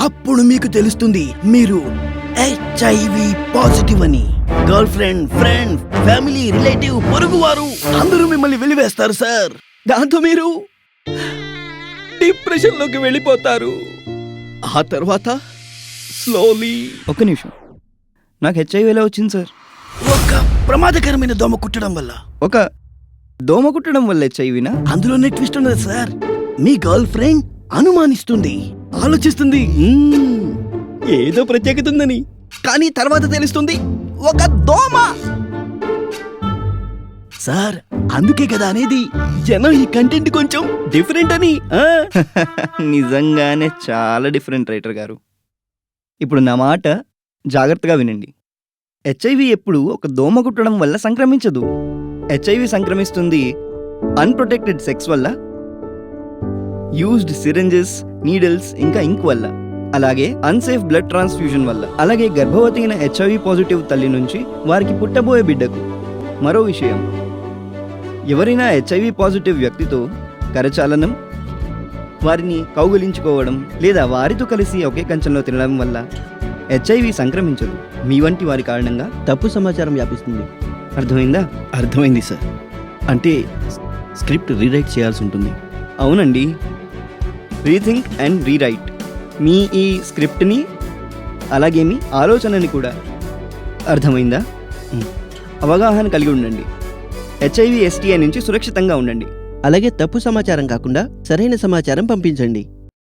అప్పుడు మీకు తెలుస్తుంది మీరు హెచ్ఐవి పాజిటివ్ అని. Girl friend, friend, family, relative, పొరుగువారు అందరూ మిమ్మల్ని వెలివేస్తారు సార్. దాంతో మీరు డిప్రెషన్ లోకి వెళ్ళిపోతారు. ఆ తర్వాత స్లోలీ ఒక్క నిమిషం, నాకు హెచ్ఐవి ఎలా వచ్చింది సార్? ఒక ప్రమాదకరమైన దోమ కుట్టడం వల్ల. ఒక దోమ కుట్టడం వల్ల హెచ్ఐవినా? అందులోనే ట్విస్ట్ ఉన్నది సార్. మీ గర్ల్ ఫ్రెండ్ అనుమానిస్తుంది, ఆలోచిస్తుంది ఏదో ప్రత్యేకత ఉందని. కానీ తర్వాత తెలుస్తుంది ఒక దోమ. సార్ అందుకే కదా అనేది జనం ఈ కంటెంట్ కొంచెం డిఫరెంట్ అని. నిజంగానే చాలా డిఫరెంట్ రైటర్ గారు. ఇప్పుడు నా మాట జాగ్రత్తగా వినండి. హెచ్ఐవి ఎప్పుడు ఒక దోమ కుట్టడం వల్ల సంక్రమించదు. హెచ్ఐవి సంక్రమిస్తుంది అన్ప్రొటెక్టెడ్ సెక్స్ వల్ల, యూజ్డ్ సిరింజెస్, నీడిల్స్, ఇంకా ఇంక్ వల్ల, అలాగే అన్సేఫ్ బ్లడ్ ట్రాన్స్ఫ్యూజన్ వల్ల, అలాగే గర్భవతి అయిన హెచ్ఐవి పాజిటివ్ తల్లి నుంచి వారికి పుట్టబోయే బిడ్డకు. మరో విషయం, ఎవరైనా హెచ్ఐవి పాజిటివ్ వ్యక్తితో కరచాలనం, వారిని కౌగిలించుకోవడం లేదా వారితో కలిసి ఒకే కంచంలో తినడం వల్ల హెచ్ఐవి సంక్రమించదు. మీ వంటి వారి కారణంగా తప్పు సమాచారం వ్యాపిస్తుంది. అర్థమైందా? అర్థమైంది సార్. అంటే స్క్రిప్ట్ రీరైట్ చేయాల్సి ఉంటుంది. అవునండి, రీథింక్ అండ్ రీరైట్. మీ ఈ స్క్రిప్ట్ని అలాగే మీ ఆలోచనని కూడా. అర్థమైందా? అవగాహన కలిగి ఉండండి. హెచ్ఐవి ఎస్టీఐ నుంచి సురక్షితంగా ఉండండి. అలాగే తప్పు సమాచారం కాకుండా సరైన సమాచారం పంపించండి.